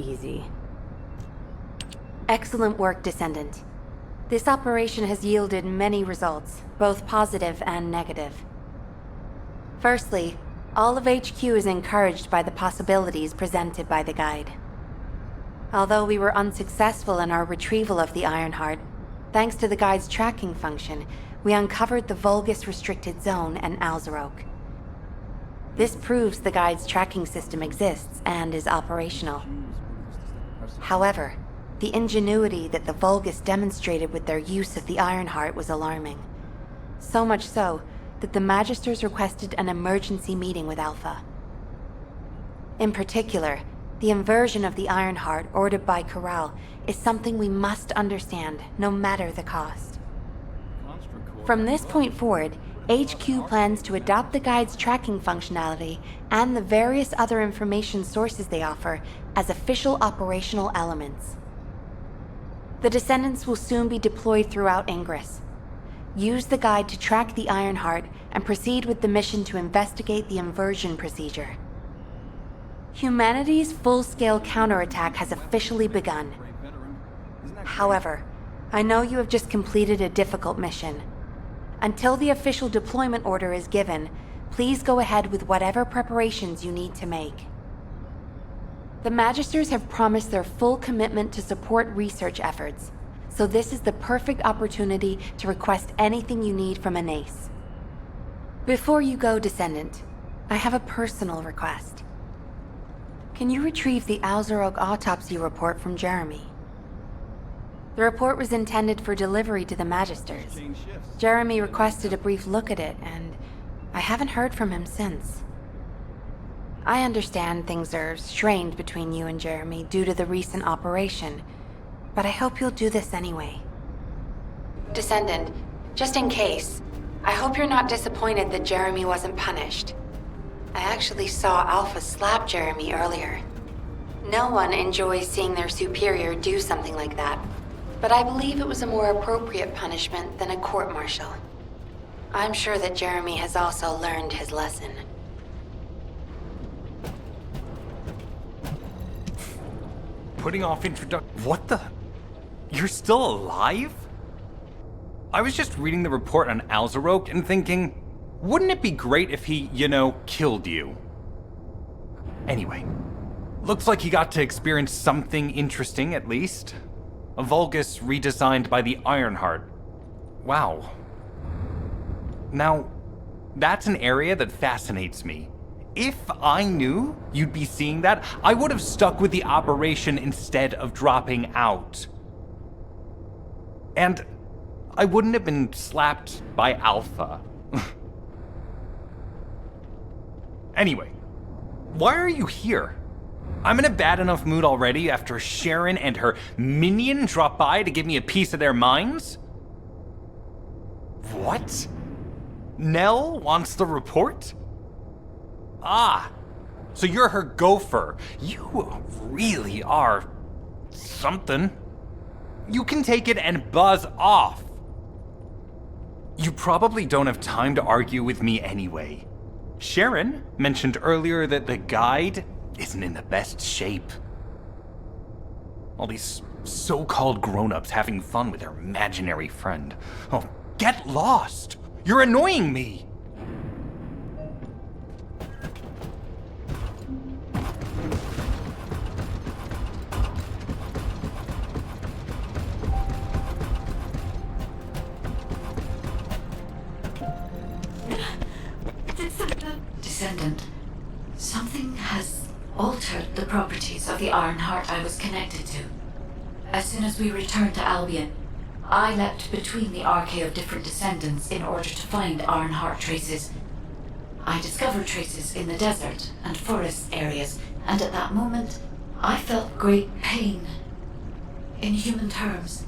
easy. Excellent work, Descendant. This operation has yielded many results, both positive and negative. Firstly, all of HQ is encouraged by the possibilities presented by the guide. Although we were unsuccessful in our retrieval of the Ironheart, thanks to the guide's tracking function, we uncovered the Vulgus Restricted Zone and Alzarok. This proves the guide's tracking system exists and is operational. However, the ingenuity that the Vulgus demonstrated with their use of the Ironheart was alarming. So much so that the Magisters requested an emergency meeting with Alpha. In particular, the inversion of the Ironheart ordered by Corral is something we must understand, no matter the cost. From this point forward, HQ plans to adopt the guide's tracking functionality and the various other information sources they offer as official operational elements. The Descendants will soon be deployed throughout Ingress. Use the guide to track the Ironheart and proceed with the mission to investigate the inversion procedure. Humanity's full-scale counterattack has officially begun. However, I know you have just completed a difficult mission. Until the official deployment order is given, please go ahead with whatever preparations you need to make. The Magisters have promised their full commitment to support research efforts, so this is the perfect opportunity to request anything you need from an ace. Before you go, Descendant, I have a personal request. Can you retrieve the Alzarok autopsy report from Jeremy? The report was intended for delivery to the Magisters. Jeremy requested a brief look at it, and I haven't heard from him since. I understand things are strained between you and Jeremy due to the recent operation, but I hope you'll do this anyway. Descendant, just in case, I hope you're not disappointed that Jeremy wasn't punished. I actually saw Alpha slap Jeremy earlier. No one enjoys seeing their superior do something like that, but I believe it was a more appropriate punishment than a court-martial. I'm sure that Jeremy has also learned his lesson. Putting off What the? You're still alive? I was just reading the report on Alzarok and thinking, wouldn't it be great if he, killed you? Anyway, looks like he got to experience something interesting at least. A Vulgus redesigned by the Ironheart. Wow. Now, that's an area that fascinates me. If I knew you'd be seeing that, I would have stuck with the operation instead of dropping out. And I wouldn't have been slapped by Alpha. Anyway, why are you here? I'm in a bad enough mood already after Sharon and her minion drop by to give me a piece of their minds? What? Nell wants the report? Ah, so you're her gopher. You really are something. You can take it and buzz off. You probably don't have time to argue with me anyway. Sharon mentioned earlier that the guide isn't in the best shape. All these so-called grown-ups having fun with their imaginary friend. Oh, get lost! You're annoying me! Descendant, something has altered the properties of the Ironheart I was connected to. As soon as we returned to Albion, I leapt between the arcade of different descendants in order to find Ironheart traces. I discovered traces in the desert and forest areas, and at that moment, I felt great pain. In human terms,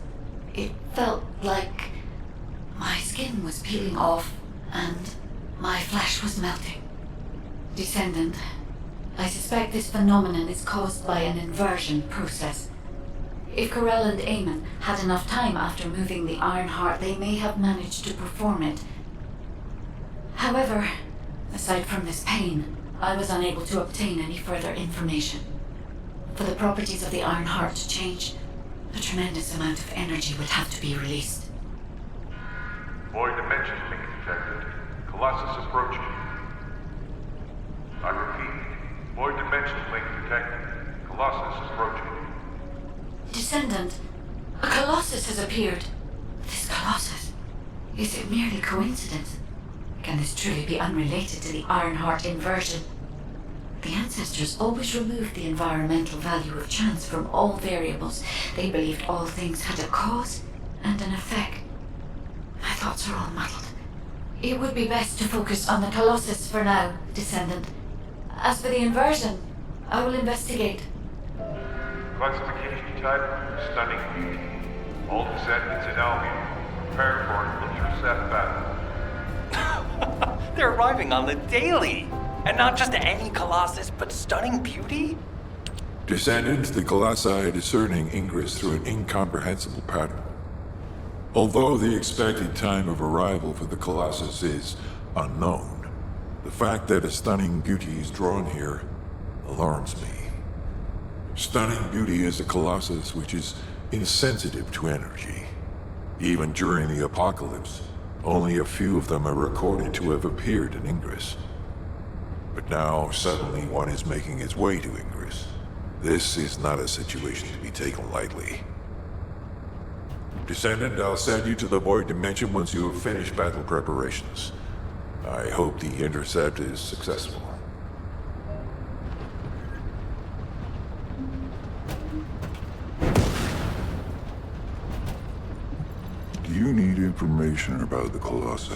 it felt like my skin was peeling off and my flesh was melting. Descendant, I suspect this phenomenon is caused by an inversion process. If Corell and Eamon had enough time after moving the Ironheart, they may have managed to perform it. However, aside from this pain, I was unable to obtain any further information. For the properties of the Iron Heart to change, a tremendous amount of energy would have to be released. Void dimension link detected. Colossus approaching. I repeat, void dimension link detected. Colossus approaching. Descendant, a Colossus has appeared. This Colossus, is it merely coincidence? Can this truly be unrelated to the Iron Heart inversion? The ancestors always removed the environmental value of chance from all variables. They believed all things had a cause and an effect. My thoughts are all muddled. It would be best to focus on the Colossus for now, Descendant. As for the inversion, I will investigate. Classification type, stunning beauty. All descendants in Albion, prepare for an intercept battle. They're arriving on the daily! And not just any Colossus, but stunning beauty? Descendant, the Colossi are discerning Ingress through an incomprehensible pattern. Although the expected time of arrival for the Colossus is unknown, the fact that a stunning beauty is drawn here alarms me. Stunning beauty is a Colossus which is insensitive to energy. Even during the apocalypse, only a few of them are recorded to have appeared in Ingress. But now, suddenly, one is making its way to Ingress. This is not a situation to be taken lightly. Descendant, I'll send you to the Void Dimension once you have finished battle preparations. I hope the intercept is successful. Do you need information about the Colossi?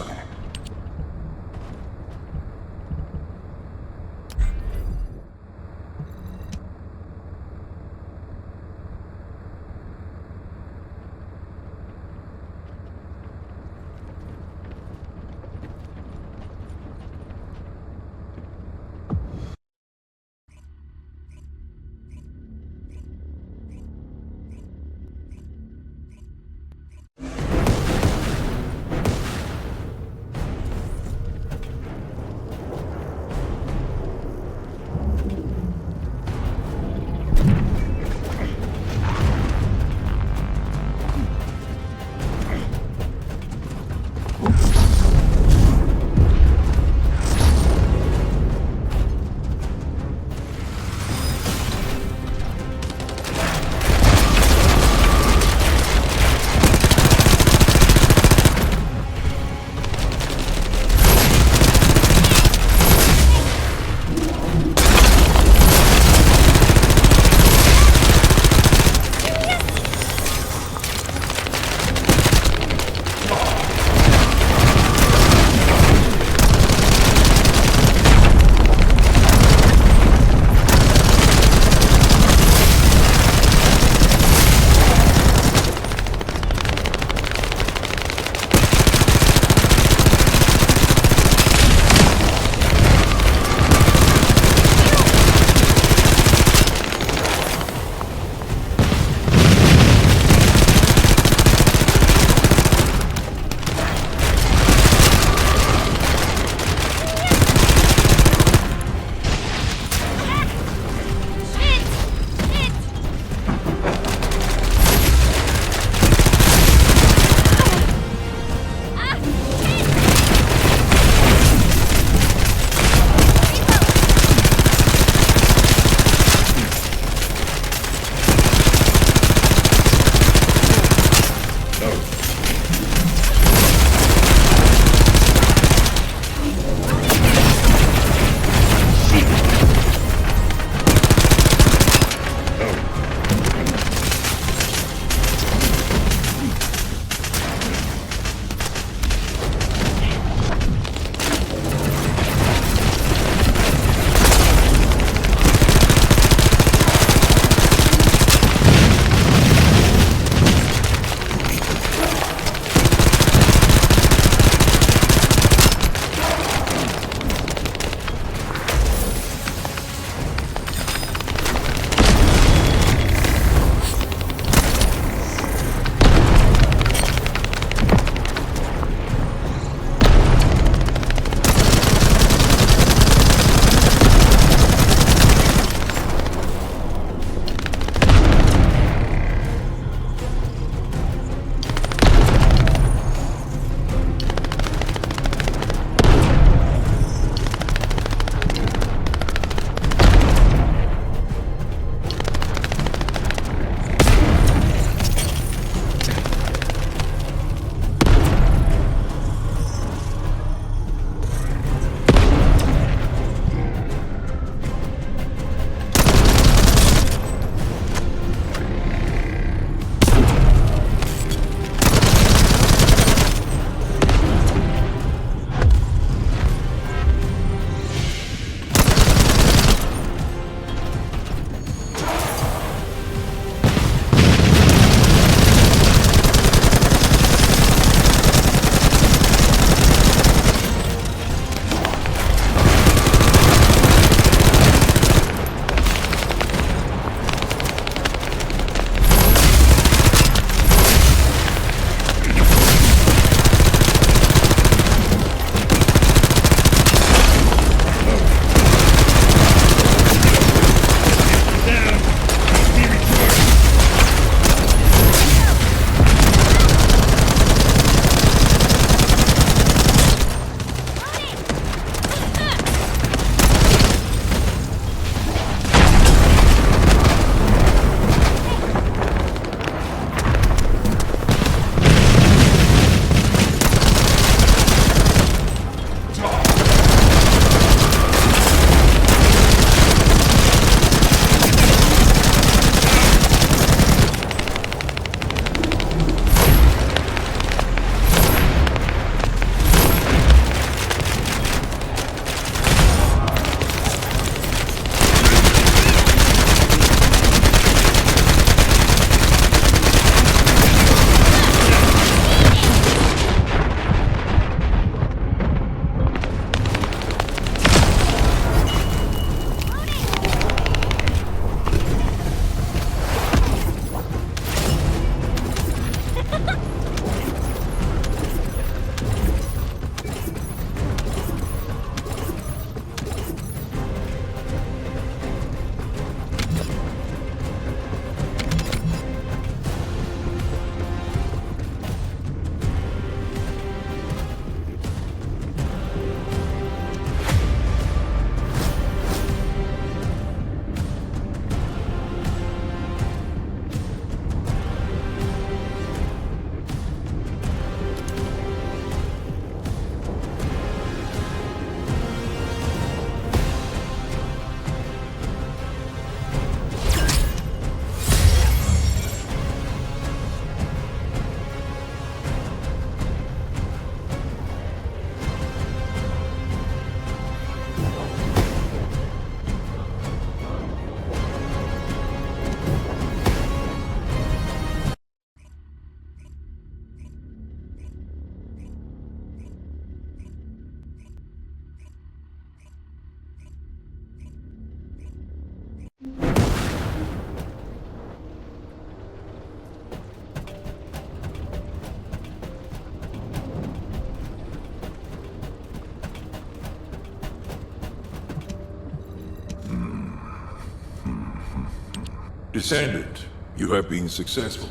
Descendant, you have been successful.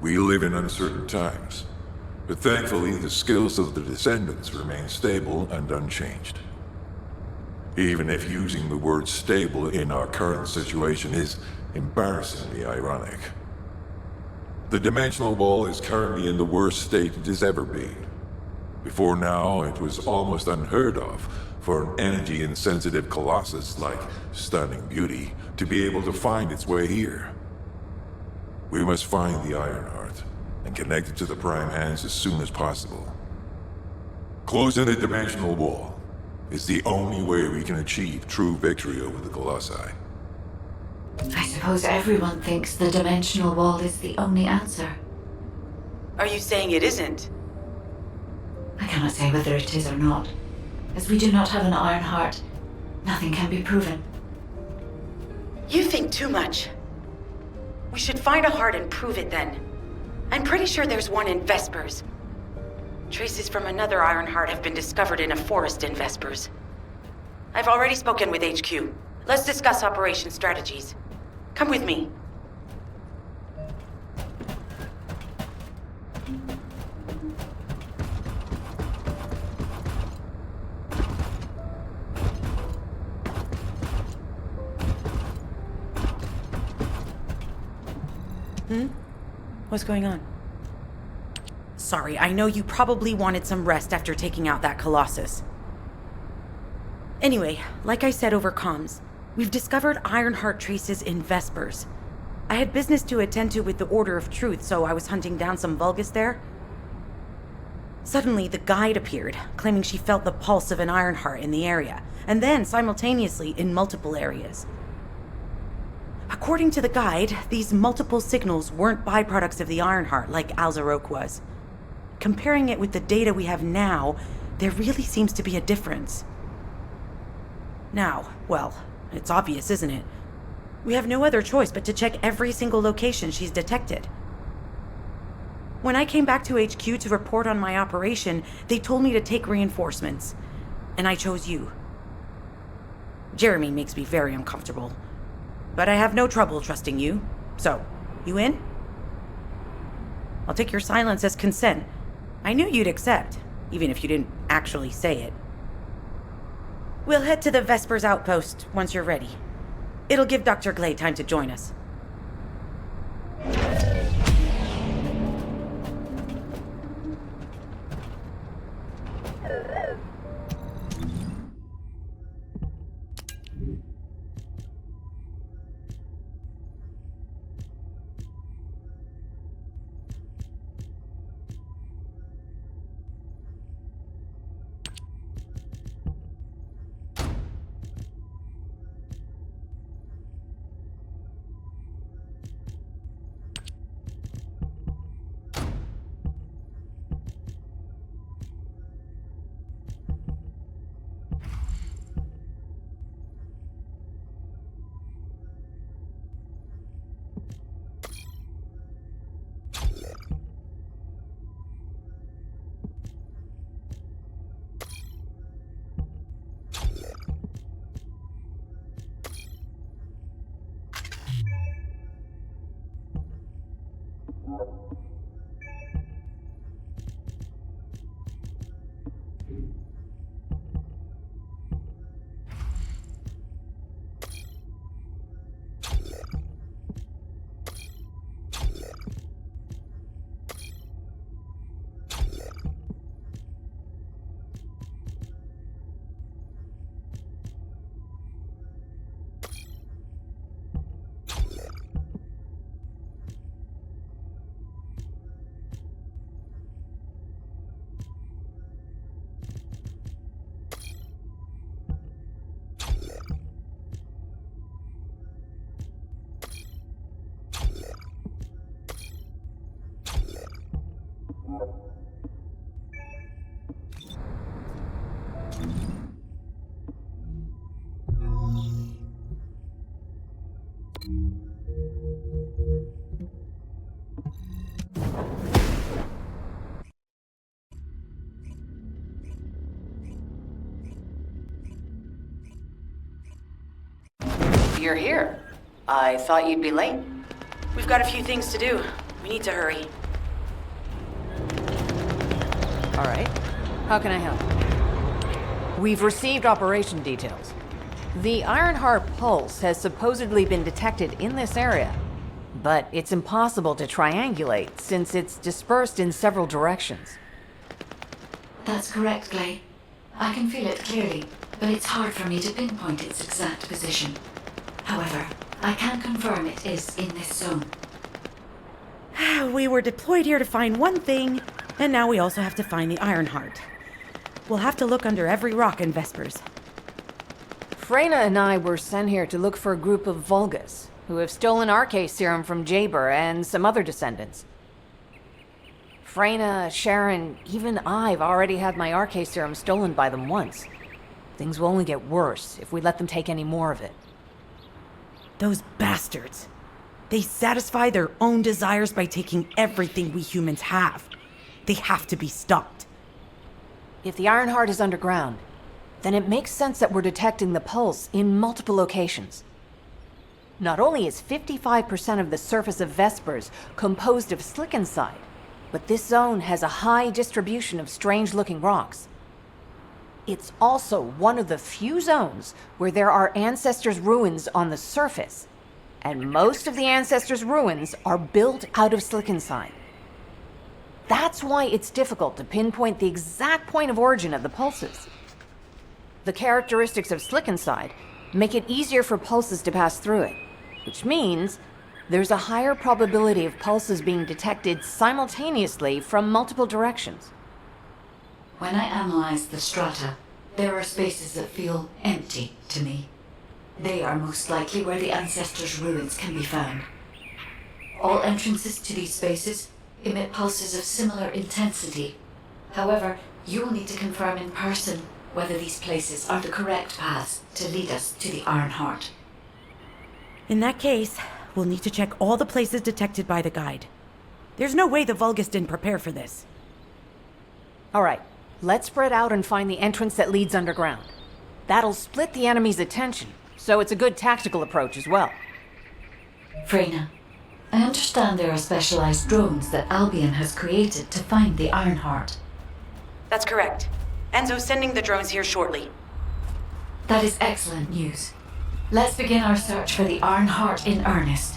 We live in uncertain times, but thankfully the skills of the Descendants remain stable and unchanged. Even if using the word stable in our current situation is embarrassingly ironic. The dimensional wall is currently in the worst state it has ever been. Before now, it was almost unheard of for an energy-insensitive colossus like Stunning Beauty to be able to find its way here. We must find the Ironheart and connect it to the Prime Hands as soon as possible. Closing the dimensional wall is the only way we can achieve true victory over the Colossi. I suppose everyone thinks the dimensional wall is the only answer. Are you saying it isn't? I cannot say whether it is or not. As we do not have an iron heart, nothing can be proven. You think too much. We should find a heart and prove it then. I'm pretty sure there's one in Vespers. Traces from another iron heart have been discovered in a forest in Vespers. I've already spoken with HQ. Let's discuss operation strategies. Come with me. What's going on? Sorry, I know you probably wanted some rest after taking out that Colossus. Anyway, like I said over comms, we've discovered Ironheart traces in Vespers. I had business to attend to with the Order of Truth, so I was hunting down some Vulgus there. Suddenly, the guide appeared, claiming she felt the pulse of an Ironheart in the area, and then simultaneously in multiple areas. According to the guide, these multiple signals weren't byproducts of the Ironheart like Alzarok was. Comparing it with the data we have now, there really seems to be a difference. Now, well, it's obvious, isn't it? We have no other choice but to check every single location she's detected. When I came back to HQ to report on my operation, they told me to take reinforcements, and I chose you. Jeremy makes me very uncomfortable. But I have no trouble trusting you. So, you in? I'll take your silence as consent. I knew you'd accept, even if you didn't actually say it. We'll head to the Vespers outpost once you're ready. It'll give Dr. Glay time to join us. You're here. I thought you'd be late. We've got a few things to do. We need to hurry. All right. How can I help? We've received operation details. The Ironheart pulse has supposedly been detected in this area, but it's impossible to triangulate since it's dispersed in several directions. That's correct, Clay. I can feel it clearly, but it's hard for me to pinpoint its exact position. However, I can confirm it is in this zone. We were deployed here to find one thing, and now we also have to find the Ironheart. We'll have to look under every rock in Vespers. Freyna and I were sent here to look for a group of Vulgus, who have stolen RK serum from Jaber and some other descendants. Freyna, Sharon, even I've already had my RK serum stolen by them once. Things will only get worse if we let them take any more of it. Those bastards. They satisfy their own desires by taking everything we humans have. They have to be stopped. If the Ironheart is underground, then it makes sense that we're detecting the pulse in multiple locations. Not only is 55% of the surface of Vespers composed of slickenside, but this zone has a high distribution of strange-looking rocks. It's also one of the few zones where there are Ancestors' ruins on the surface, and most of the Ancestors' ruins are built out of slickenside. That's why it's difficult to pinpoint the exact point of origin of the pulses. The characteristics of slickenside make it easier for pulses to pass through it, which means there's a higher probability of pulses being detected simultaneously from multiple directions. When I analyze the strata, there are spaces that feel empty to me. They are most likely where the Ancestors' ruins can be found. All entrances to these spaces emit pulses of similar intensity. However, you will need to confirm in person whether these places are the correct paths to lead us to the Ironheart. In that case, we'll need to check all the places detected by the guide. There's no way the Vulgus didn't prepare for this. All right, let's spread out and find the entrance that leads underground. That'll split the enemy's attention, so it's a good tactical approach as well. Freyna, I understand there are specialized drones that Albion has created to find the Ironheart. That's correct. Enzo's sending the drones here shortly. That is excellent news. Let's begin our search for the Ironheart in earnest.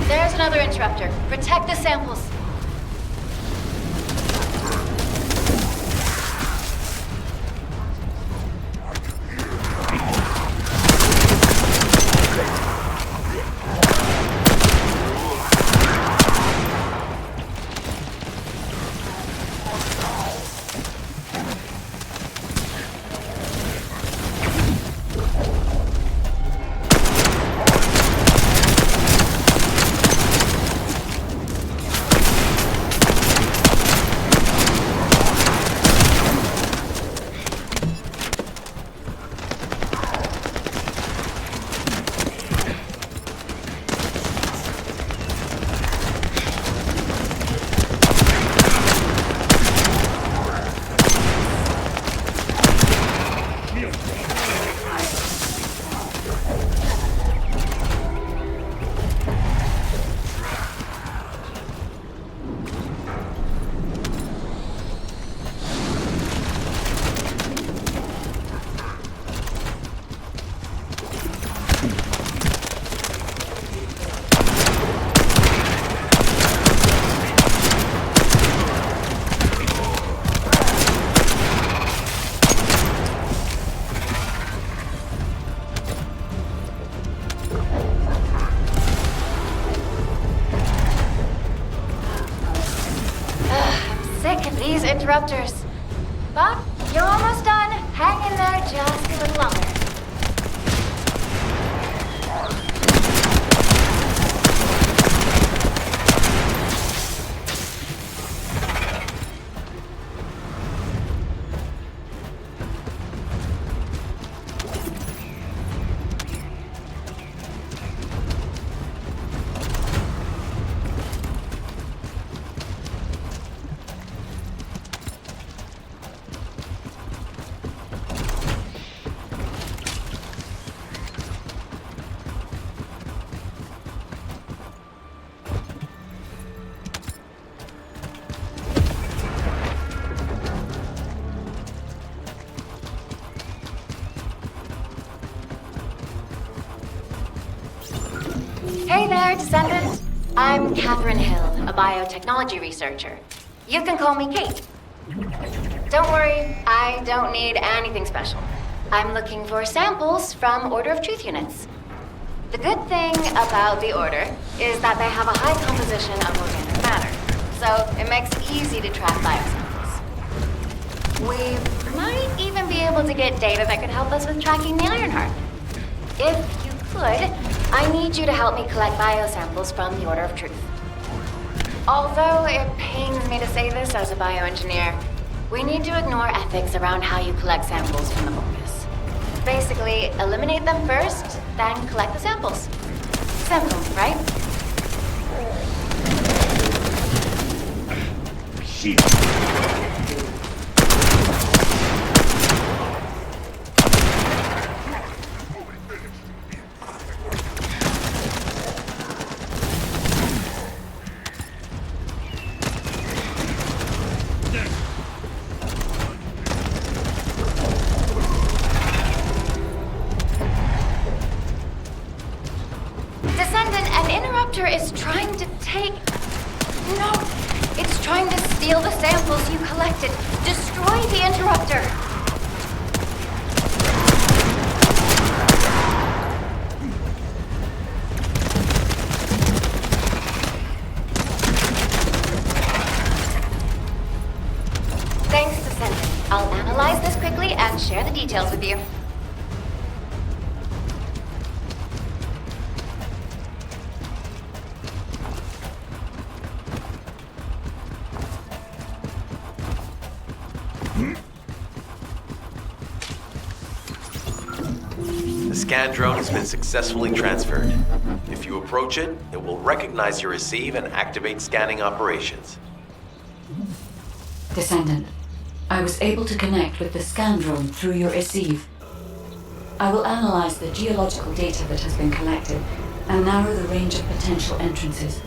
There's another interrupter. Protect the samples. interrupters. But you're almost done. Hang in there just a little longer. Hey there, Descendant. I'm Catherine Hill, a biotechnology researcher. You can call me Kate. Don't worry, I don't need anything special. I'm looking for samples from Order of Truth units. The good thing about the Order is that they have a high composition of organic matter, so it makes it easy to track biosamples. We might even be able to get data that could help us with tracking the Ironheart. If you could, I need you to help me collect biosamples from the Order of Truth. Although it pains me to say this as a bioengineer, we need to ignore ethics around how you collect samples from the focus. Basically, eliminate them first, then collect the samples. Simple, right? Descendant, an interrupter is trying to take... No! It's trying to steal the samples you collected. Destroy the interrupter! Thanks, Descendant. I'll analyze this quickly and share the details with you. The scan drone has been successfully transferred. If you approach it, it will recognize your receive and activate scanning operations. Descendant, I was able to connect with the scan drone through your receive. I will analyze the geological data that has been collected and narrow the range of potential entrances.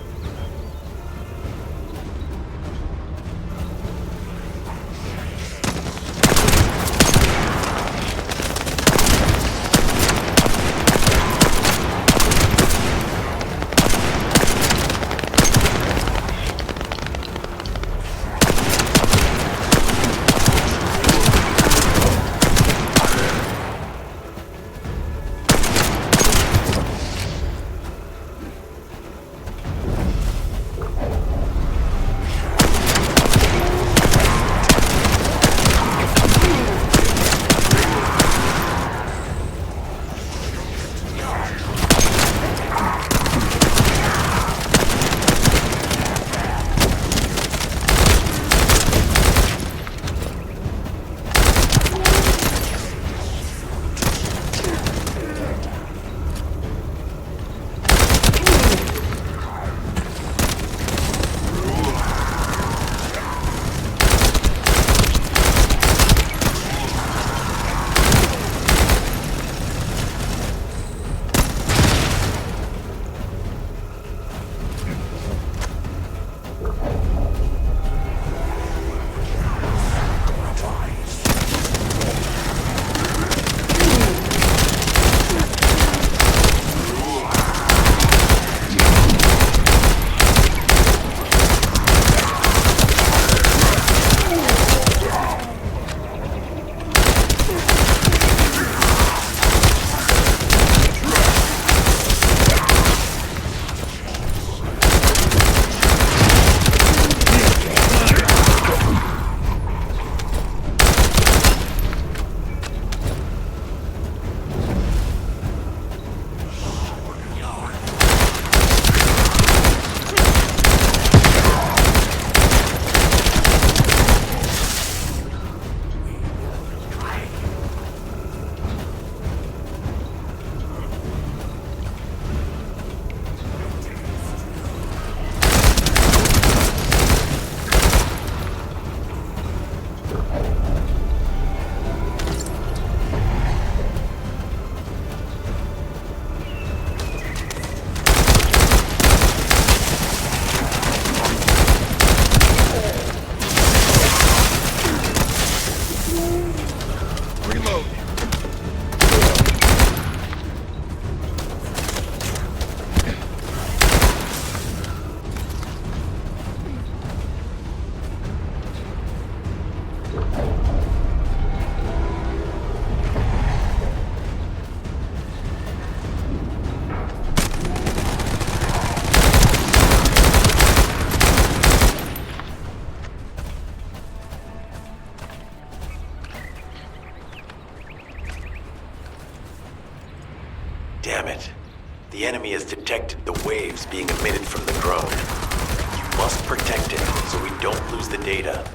The enemy has detected the waves being emitted from the drone. You must protect it so we don't lose the data.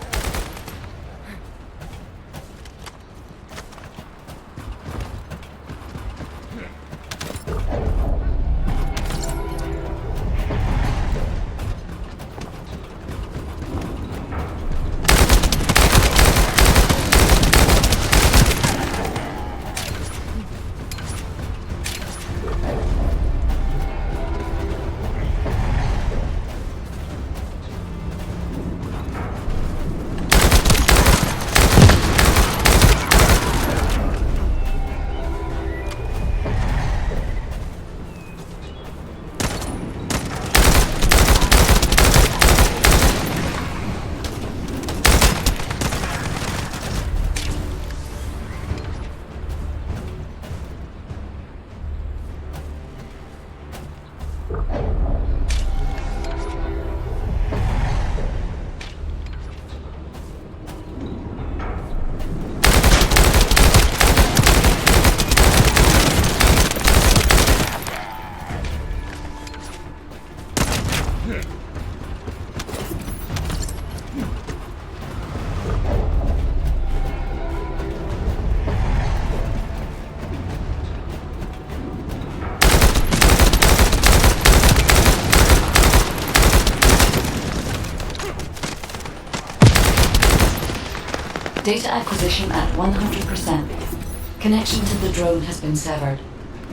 Data acquisition at 100%. Connection to the drone has been severed.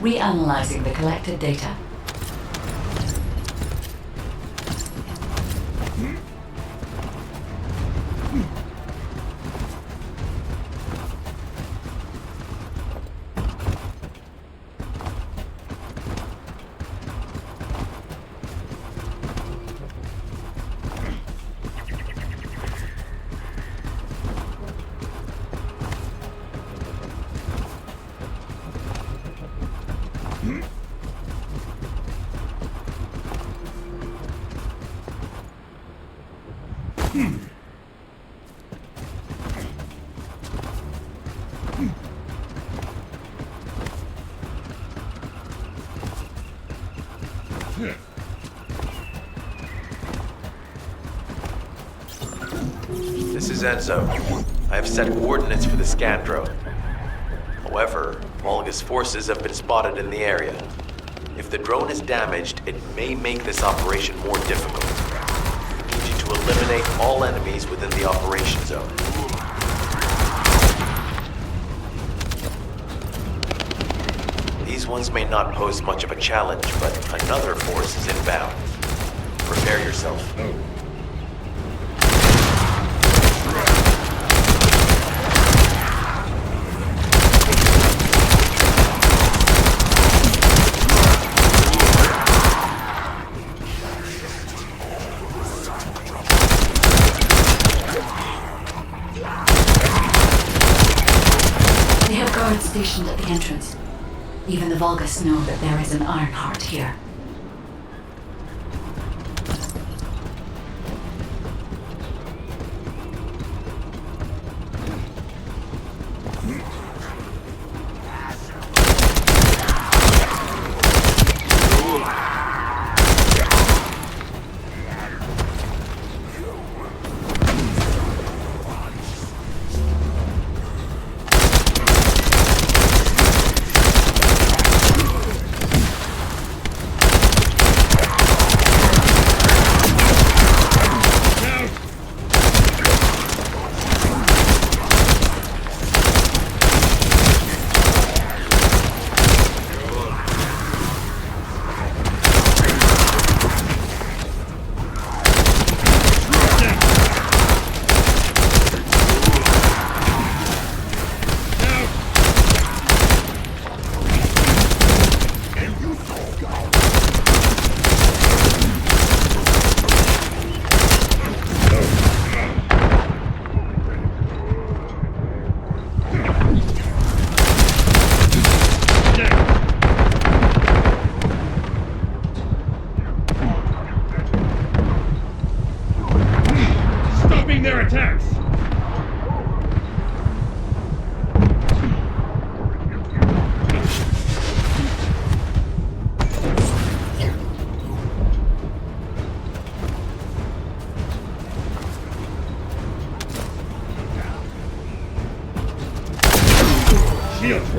Reanalyzing the collected data. This is Enzo. I have set coordinates for the scan drone. However, Volga's forces have been spotted in the area. If the drone is damaged, it may make this operation more difficult. I need you to eliminate all enemies within the operation zone. These ones may not pose much of a challenge, but another force is inbound. Prepare yourself. They have guards stationed at the entrance. Even the Vulgus know that there is an Ironheart here. Their attacks!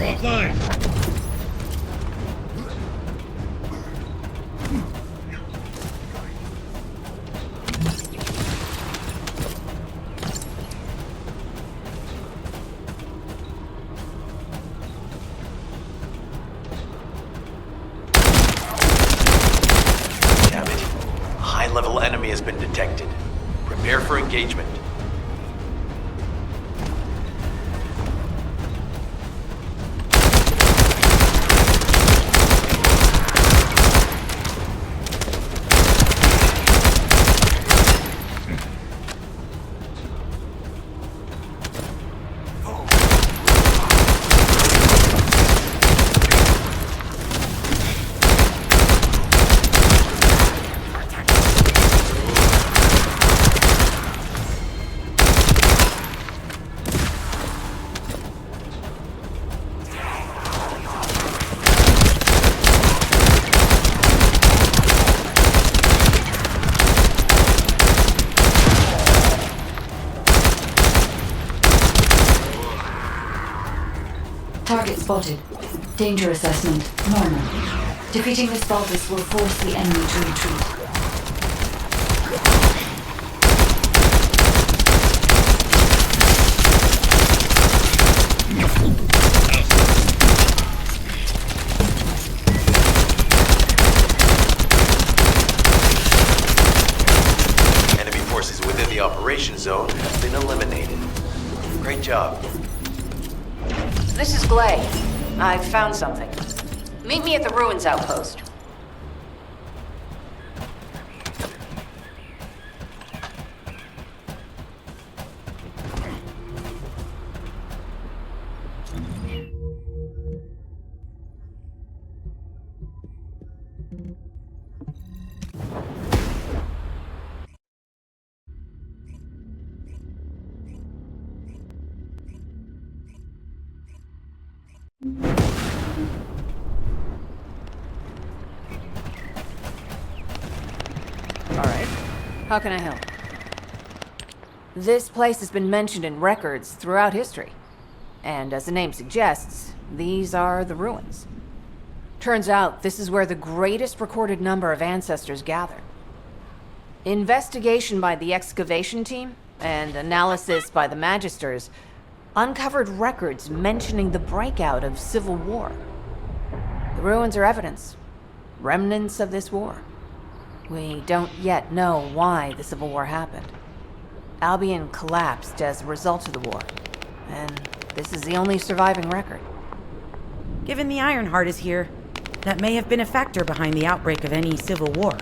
offline. Damn it. A high-level enemy has been detected. Prepare for engagement. Target spotted. Danger assessment, normal. Defeating this Baltus will force the enemy to retreat. Enemy forces within the operation zone have been eliminated. Great job. This is Glay. I've found something. Meet me at the ruins outpost. Alright. How can I help? This place has been mentioned in records throughout history. And as the name suggests, these are the ruins. Turns out this is where the greatest recorded number of ancestors gather. Investigation by the excavation team and analysis by the magisters uncovered records mentioning the breakout of civil war. The ruins are evidence, remnants of this war. We don't yet know why the Civil War happened. Albion collapsed as a result of the war, and this is the only surviving record. Given the Ironheart is here, that may have been a factor behind the outbreak of any civil war.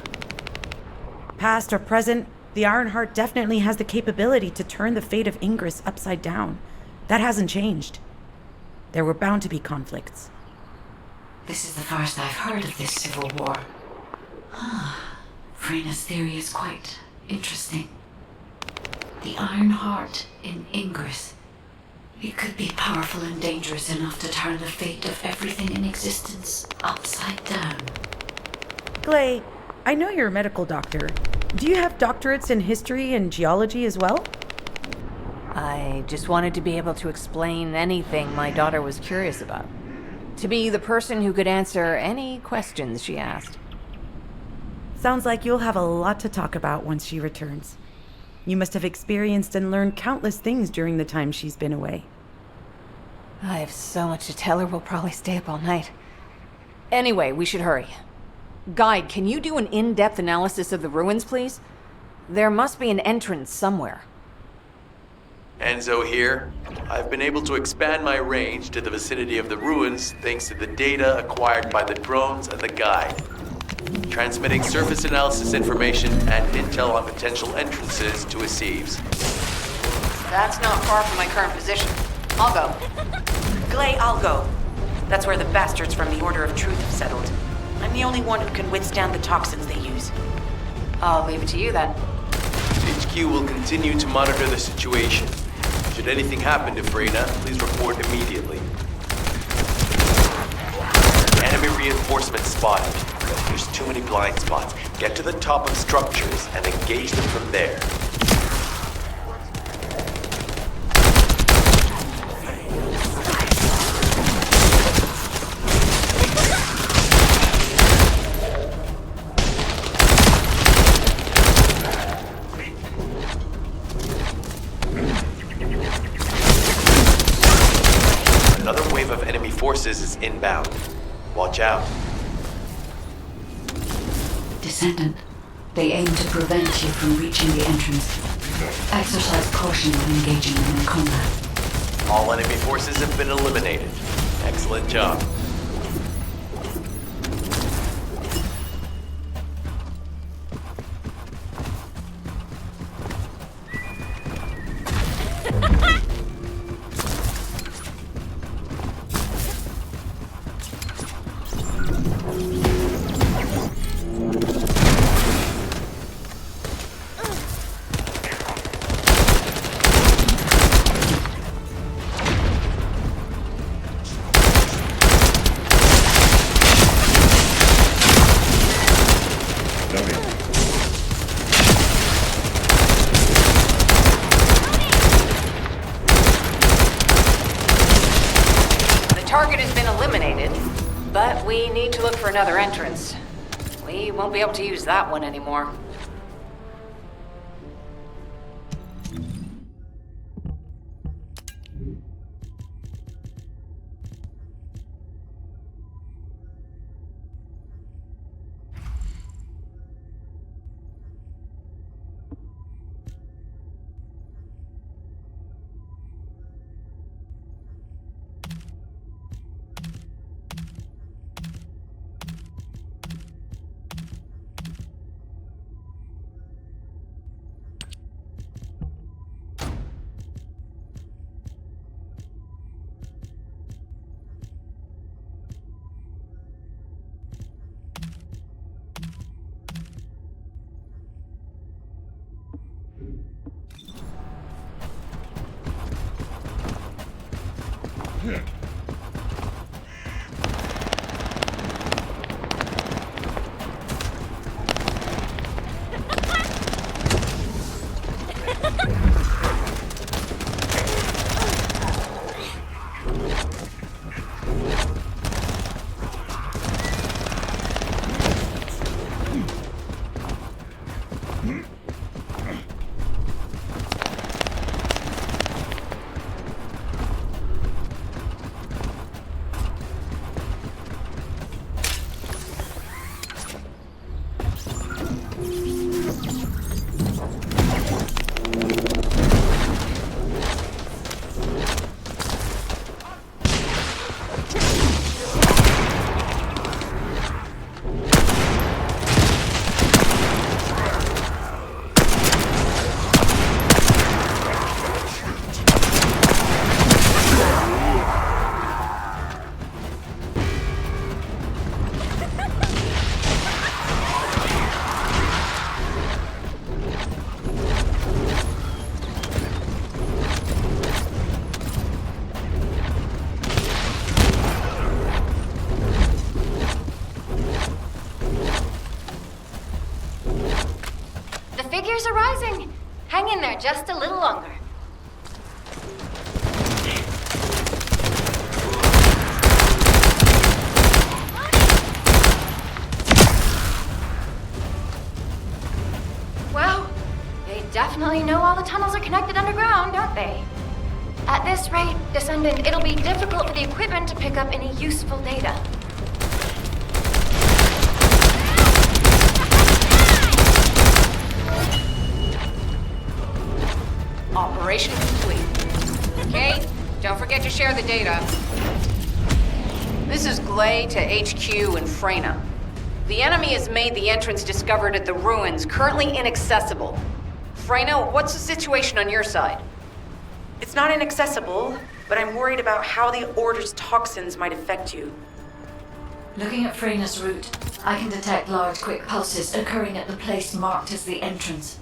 Past or present, the Ironheart definitely has the capability to turn the fate of Ingress upside down. That hasn't changed. There were bound to be conflicts. This is the first I've heard of this civil war. Frena's theory is quite interesting. The Iron Heart in Ingress. It could be powerful and dangerous enough to turn the fate of everything in existence upside down. Glay, I know you're a medical doctor. Do you have doctorates in history and geology as well? I just wanted to be able to explain anything my daughter was curious about. To be the person who could answer any questions she asked. Sounds like you'll have a lot to talk about once she returns. You must have experienced and learned countless things during the time she's been away. I have so much to tell her, we'll probably stay up all night. Anyway, we should hurry. Guide, can you do an in-depth analysis of the ruins, please? There must be an entrance somewhere. Enzo here. I've been able to expand my range to the vicinity of the ruins thanks to the data acquired by the drones and the guide. Transmitting surface analysis information and intel on potential entrances to Aceves. That's not far from my current position. I'll go. Glay, I'll go. That's where the bastards from the Order of Truth have settled. I'm the only one who can withstand the toxins they use. I'll leave it to you then. HQ will continue to monitor the situation. Should anything happen to Freyna, please report immediately. Enemy reinforcements spotted. There's too many blind spots. Get to the top of structures and engage them from there. Forces is inbound. Watch out. Descendant, they aim to prevent you from reaching the entrance. Exercise caution when engaging them in combat. All enemy forces have been eliminated. Excellent job. Target has been eliminated, but we need to look for another entrance. We won't be able to use that one anymore. Figures are rising. Hang in there just a little longer. Wow, they definitely know all the tunnels are connected underground, don't they? At this rate, Descendant, it'll be difficult for the equipment to pick up any useful data. Operation complete. Kate, don't forget to share the data. This is Glay to HQ in Freyna. The enemy has made the entrance discovered at the ruins currently inaccessible. Freyna, what's the situation on your side? It's not inaccessible, but I'm worried about how the Order's toxins might affect you. Looking at Freyna's route, I can detect large quick pulses occurring at the place marked as the entrance.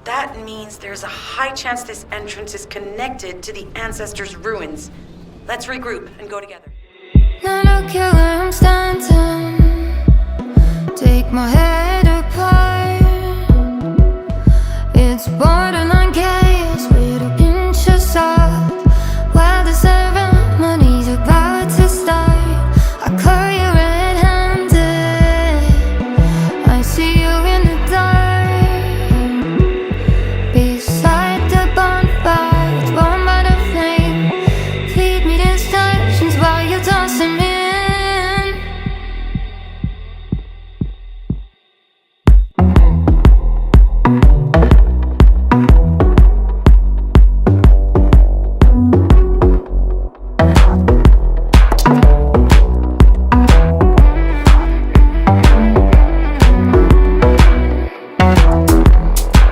That means there's a high chance this entrance is connected to the Ancestors' ruins. Let's regroup and go together. I don't care where I'm standing. Take my head